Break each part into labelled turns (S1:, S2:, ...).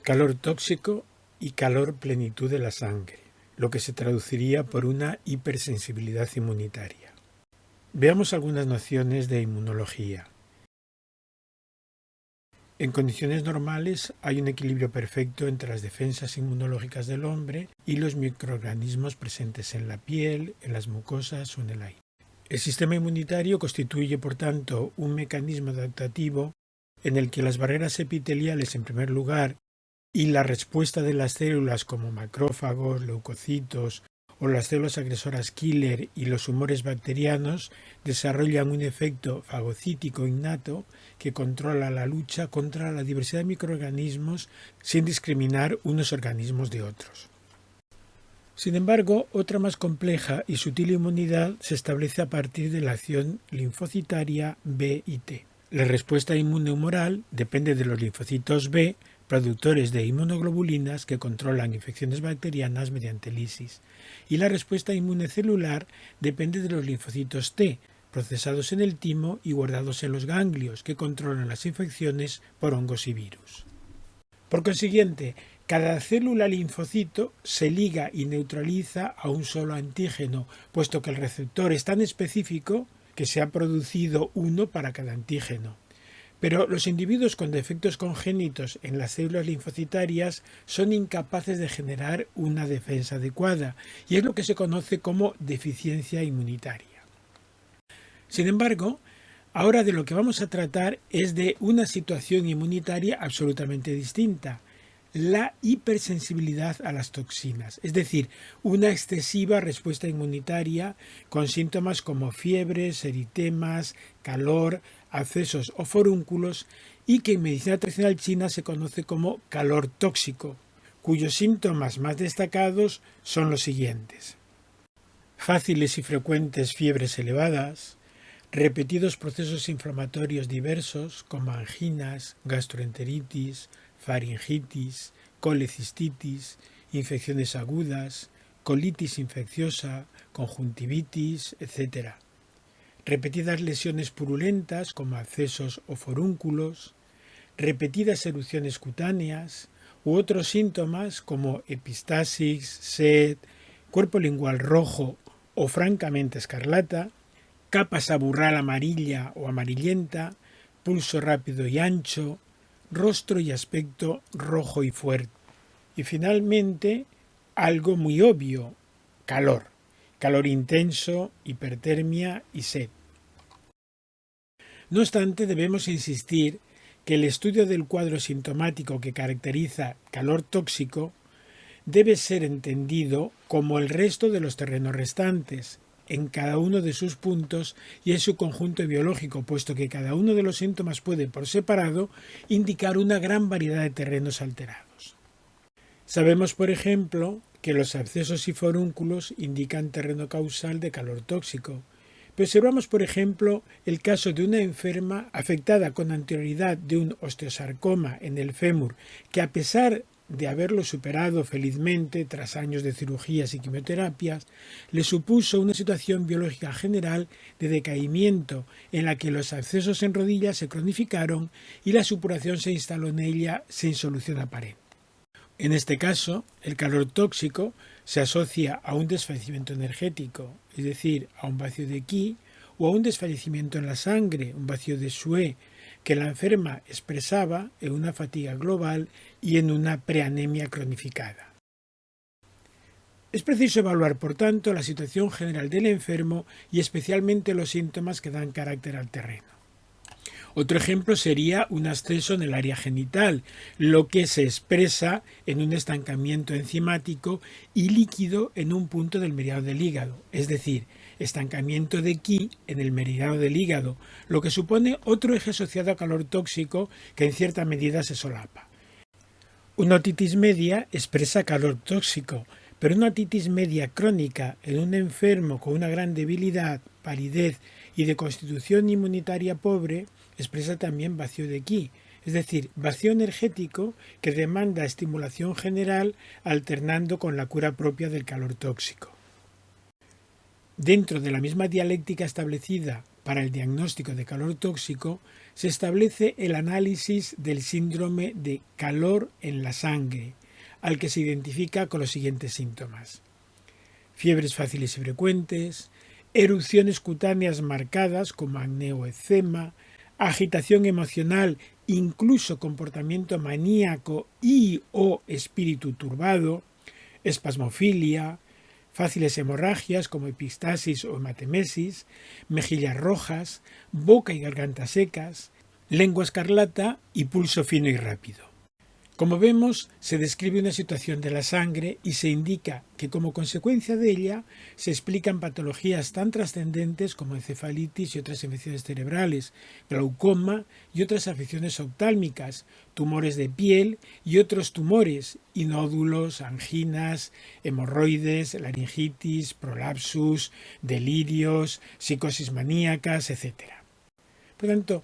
S1: calor tóxico y calor plenitud de la sangre, lo que se traduciría por una hipersensibilidad inmunitaria. Veamos algunas nociones de inmunología. En condiciones normales hay un equilibrio perfecto entre las defensas inmunológicas del hombre y los microorganismos presentes en la piel, en las mucosas o en el aire. El sistema inmunitario constituye, por tanto, un mecanismo adaptativo en el que las barreras epiteliales, en primer lugar, y la respuesta de las células como macrófagos, leucocitos o las células agresoras killer y los humores bacterianos desarrollan un efecto fagocítico innato que controla la lucha contra la diversidad de microorganismos sin discriminar unos organismos de otros. Sin embargo, otra más compleja y sutil inmunidad se establece a partir de la acción linfocitaria B y T. La respuesta inmune humoral depende de los linfocitos B, productores de inmunoglobulinas que controlan infecciones bacterianas mediante lisis, y la respuesta inmune celular depende de los linfocitos T, procesados en el timo y guardados en los ganglios, que controlan las infecciones por hongos y virus. Por consiguiente, cada célula linfocito se liga y neutraliza a un solo antígeno, puesto que el receptor es tan específico que se ha producido uno para cada antígeno. Pero los individuos con defectos congénitos en las células linfocitarias son incapaces de generar una defensa adecuada, y es lo que se conoce como deficiencia inmunitaria. Sin embargo, ahora de lo que vamos a tratar es de una situación inmunitaria absolutamente distinta: la hipersensibilidad a las toxinas, es decir, una excesiva respuesta inmunitaria con síntomas como fiebres, eritemas, calor, abscesos o forúnculos, y que en medicina tradicional china se conoce como calor tóxico, cuyos síntomas más destacados son los siguientes: fáciles y frecuentes fiebres elevadas, repetidos procesos inflamatorios diversos como anginas, gastroenteritis, faringitis, colecistitis, infecciones agudas, colitis infecciosa, conjuntivitis, etc. Repetidas lesiones purulentas como abscesos o forúnculos, repetidas erupciones cutáneas u otros síntomas como epistasis, sed, cuerpo lingual rojo o francamente escarlata, capa saburral amarilla o amarillenta, pulso rápido y ancho, rostro y aspecto rojo y fuerte. Y finalmente, algo muy obvio: calor intenso, hipertermia y sed. No obstante, debemos insistir que el estudio del cuadro sintomático que caracteriza calor tóxico debe ser entendido como el resto de los terrenos restantes, en cada uno de sus puntos y en su conjunto biológico, puesto que cada uno de los síntomas puede, por separado, indicar una gran variedad de terrenos alterados. Sabemos, por ejemplo, que los abscesos y forúnculos indican terreno causal de calor tóxico, pero observamos, por ejemplo, el caso de una enferma afectada con anterioridad de un osteosarcoma en el fémur, que a pesar de haberlo superado felizmente tras años de cirugías y quimioterapias, le supuso una situación biológica general de decaimiento en la que los abscesos en rodillas se cronificaron y la supuración se instaló en ella sin solución aparente. En este caso, el calor tóxico se asocia a un desfallecimiento energético, es decir, a un vacío de Qi, o a un desfallecimiento en la sangre, un vacío de Xue, que la enferma expresaba en una fatiga global y en una preanemia cronificada. Es preciso evaluar, por tanto, la situación general del enfermo y especialmente los síntomas que dan carácter al terreno. Otro ejemplo sería un absceso en el área genital, lo que se expresa en un estancamiento enzimático y líquido en un punto del meridiano del hígado, es decir, estancamiento de Qi en el meridiano del hígado, lo que supone otro eje asociado a calor tóxico que en cierta medida se solapa. Una otitis media expresa calor tóxico, pero una otitis media crónica en un enfermo con una gran debilidad, palidez y de constitución inmunitaria pobre expresa también vacío de Qi, es decir, vacío energético que demanda estimulación general alternando con la cura propia del calor tóxico. Dentro de la misma dialéctica establecida para el diagnóstico de calor tóxico, se establece el análisis del síndrome de calor en la sangre, al que se identifica con los siguientes síntomas: fiebres fáciles y frecuentes, erupciones cutáneas marcadas como acné o eczema, agitación emocional, incluso comportamiento maníaco y o espíritu turbado, espasmofilia, fáciles hemorragias como epistasis o hematemesis, mejillas rojas, boca y garganta secas, lengua escarlata y pulso fino y rápido. Como vemos, se describe una situación de la sangre y se indica que como consecuencia de ella se explican patologías tan trascendentes como encefalitis y otras infecciones cerebrales, glaucoma y otras afecciones oftálmicas, tumores de piel y otros tumores, y nódulos, anginas, hemorroides, laringitis, prolapsus, delirios, psicosis maníacas, etc. Por tanto,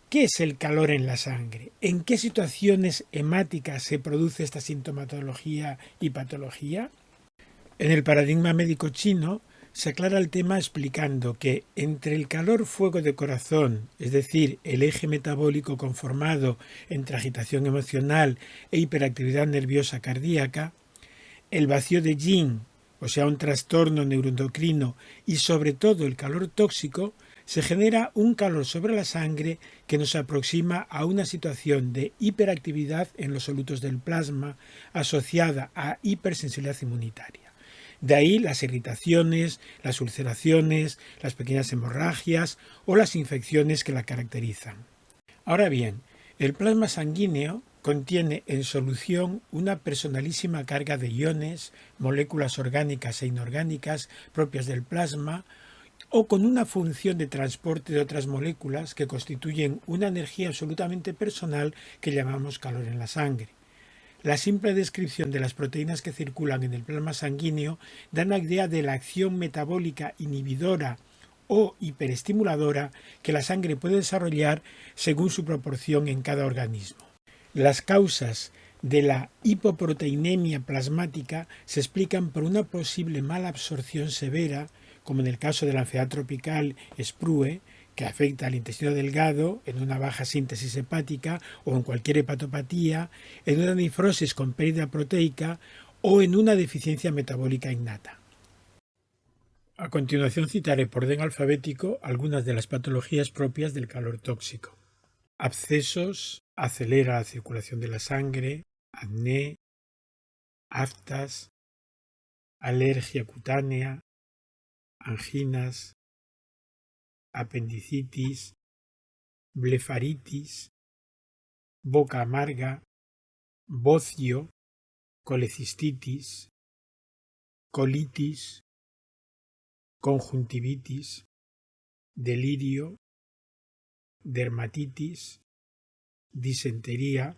S1: ¿qué es el calor en la sangre? ¿En qué situaciones hemáticas se produce esta sintomatología y patología? En el paradigma médico chino se aclara el tema explicando que entre el calor-fuego de corazón, es decir, el eje metabólico conformado entre agitación emocional e hiperactividad nerviosa cardíaca, el vacío de yin, o sea, un trastorno neuroendocrino, y sobre todo el calor tóxico, se genera un calor sobre la sangre que nos aproxima a una situación de hiperactividad en los solutos del plasma asociada a hipersensibilidad inmunitaria. De ahí las irritaciones, las ulceraciones, las pequeñas hemorragias o las infecciones que la caracterizan. Ahora bien, el plasma sanguíneo contiene en solución una personalísima carga de iones, moléculas orgánicas e inorgánicas propias del plasma, o con una función de transporte de otras moléculas que constituyen una energía absolutamente personal que llamamos calor en la sangre. La simple descripción de las proteínas que circulan en el plasma sanguíneo da una idea de la acción metabólica inhibidora o hiperestimuladora que la sangre puede desarrollar según su proporción en cada organismo. Las causas de la hipoproteinemia plasmática se explican por una posible mala absorción severa, como en el caso de la enfermedad tropical Sprue, que afecta al intestino delgado, en una baja síntesis hepática o en cualquier hepatopatía, en una nefrosis con pérdida proteica o en una deficiencia metabólica innata. A continuación citaré por orden alfabético algunas de las patologías propias del calor tóxico. Abscesos, acelera la circulación de la sangre, acné, aftas, alergia cutánea, anginas, apendicitis, blefaritis, boca amarga, bocio, colecistitis, colitis, conjuntivitis, delirio, dermatitis, disentería,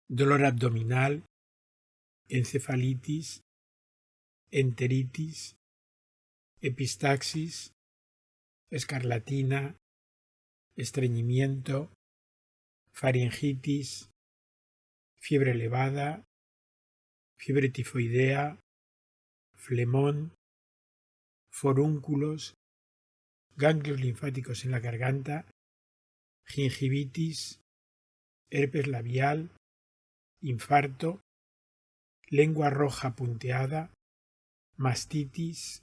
S1: dolor abdominal, encefalitis, enteritis, epistaxis, escarlatina, estreñimiento, faringitis, fiebre elevada, fiebre tifoidea, flemón, forúnculos, ganglios linfáticos en la garganta, gingivitis, herpes labial, infarto, lengua roja punteada, mastitis,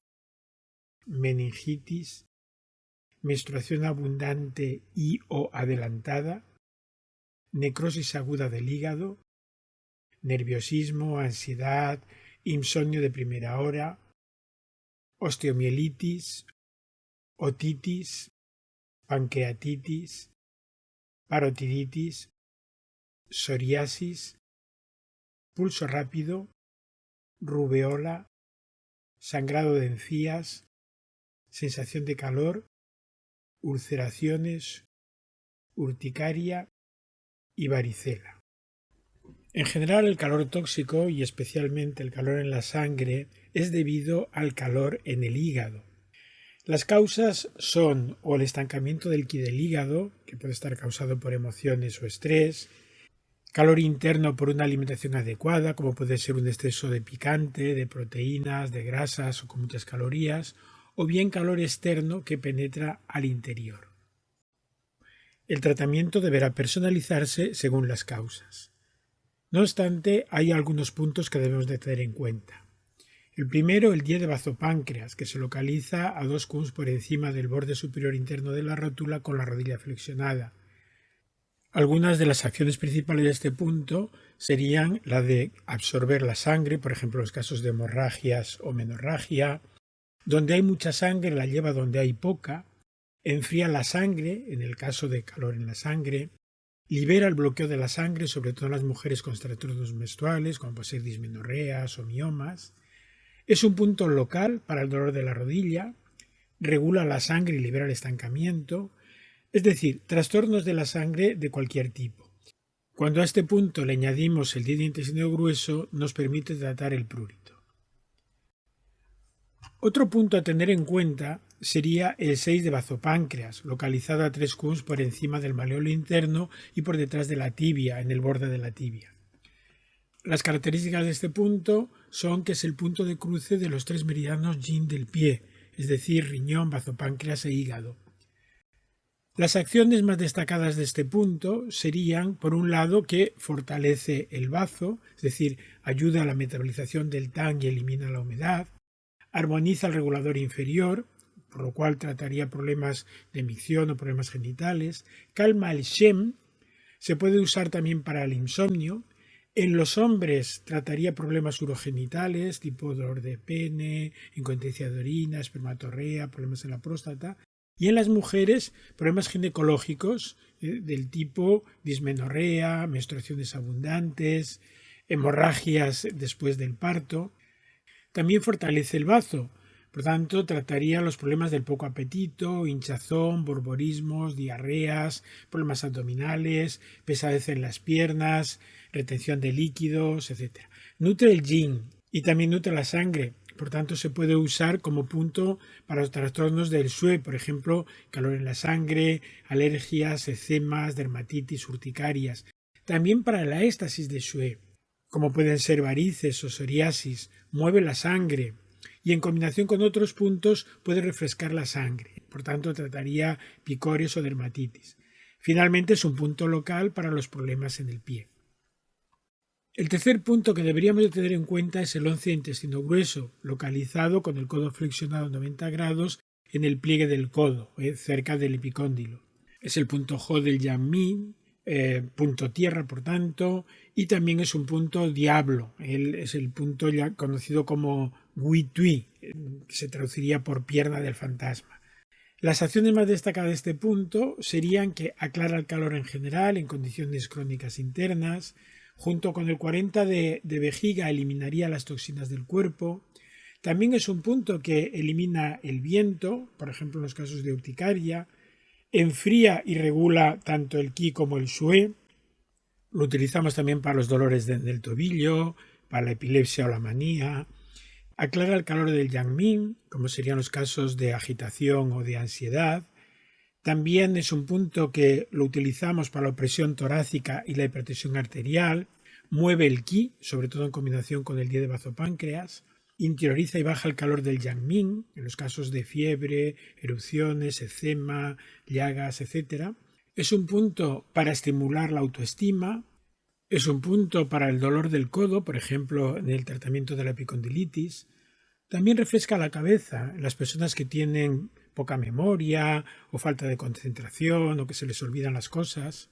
S1: meningitis, menstruación abundante y o adelantada, necrosis aguda del hígado, nerviosismo, ansiedad, insomnio de primera hora, osteomielitis, otitis, pancreatitis, parotiditis, psoriasis, pulso rápido, rubeola, sangrado de encías, sensación de calor, ulceraciones, urticaria y varicela. En general, el calor tóxico y especialmente el calor en la sangre es debido al calor en el hígado. Las causas son o el estancamiento del ki del hígado, que puede estar causado por emociones o estrés, calor interno por una alimentación adecuada, como puede ser un exceso de picante, de proteínas, de grasas o con muchas calorías, o bien calor externo que penetra al interior. El tratamiento deberá personalizarse según las causas. No obstante, hay algunos puntos que debemos de tener en cuenta. El primero, el die de bazopáncreas, que se localiza a 2 cUns por encima del borde superior interno de la rótula con la rodilla flexionada. Algunas de las acciones principales de este punto serían la de absorber la sangre, por ejemplo, en los casos de hemorragias o menorragia. Donde hay mucha sangre la lleva donde hay poca, enfría la sangre, en el caso de calor en la sangre, libera el bloqueo de la sangre, sobre todo en las mujeres con trastornos menstruales, como puede ser dismenorreas o miomas. Es un punto local para el dolor de la rodilla, regula la sangre y libera el estancamiento, es decir, trastornos de la sangre de cualquier tipo. Cuando a este punto le añadimos el die de intestino grueso, nos permite tratar el prurito. Otro punto a tener en cuenta sería el 6 de bazopáncreas, localizado a 3 cUns por encima del malleolo interno y por detrás de la tibia, en el borde de la tibia. Las características de este punto son que es el punto de cruce de los 3 meridianos yin del pie, es decir, riñón, bazopáncreas e hígado. Las acciones más destacadas de este punto serían, por un lado, que fortalece el bazo, es decir, ayuda a la metabolización del TAN y elimina la humedad, armoniza el regulador inferior, por lo cual trataría problemas de micción o problemas genitales, calma el Shem, se puede usar también para el insomnio. En los hombres trataría problemas urogenitales, tipo dolor de pene, incontinencia de orina, espermatorrea, problemas en la próstata. Y en las mujeres, problemas ginecológicos del tipo dismenorrea, menstruaciones abundantes, hemorragias después del parto. También fortalece el bazo, por tanto trataría los problemas del poco apetito, hinchazón, borborismos, diarreas, problemas abdominales, pesadez en las piernas, retención de líquidos, etc. Nutre el yin y también nutre la sangre, por tanto se puede usar como punto para los trastornos del SUE, por ejemplo, calor en la sangre, alergias, eczemas, dermatitis, urticarias. También para la éstasis de SUE, como pueden ser varices o psoriasis, mueve la sangre y en combinación con otros puntos puede refrescar la sangre, por tanto trataría picores o dermatitis. Finalmente es un punto local para los problemas en el pie. El tercer punto que deberíamos de tener en cuenta es el 11 de intestino grueso, localizado con el codo flexionado 90 grados en el pliegue del codo, cerca del epicóndilo. Es el punto Jo del Yang Min, punto tierra, por tanto, y también es un punto diablo. Él es el punto ya conocido como Gui Tui, que se traduciría por pierna del fantasma. Las acciones más destacadas de este punto serían que aclara el calor en general en condiciones crónicas internas, junto con el 40 de vejiga eliminaría las toxinas del cuerpo. También es un punto que elimina el viento, por ejemplo en los casos de urticaria. Enfría y regula tanto el Qi como el Xue. Lo utilizamos también para los dolores del tobillo, para la epilepsia o la manía. Aclara el calor del Yang Min, como serían los casos de agitación o de ansiedad. También es un punto que lo utilizamos para la opresión torácica y la hipertensión arterial. Mueve el Qi, sobre todo en combinación con el die de bazopáncreas. Interioriza y baja el calor del Yang Min, en los casos de fiebre, erupciones, eczema, llagas, etc. Es un punto para estimular la autoestima. Es un punto para el dolor del codo, por ejemplo, en el tratamiento de la epicondilitis. También refresca la cabeza en las personas que tienen poca memoria o falta de concentración o que se les olvidan las cosas.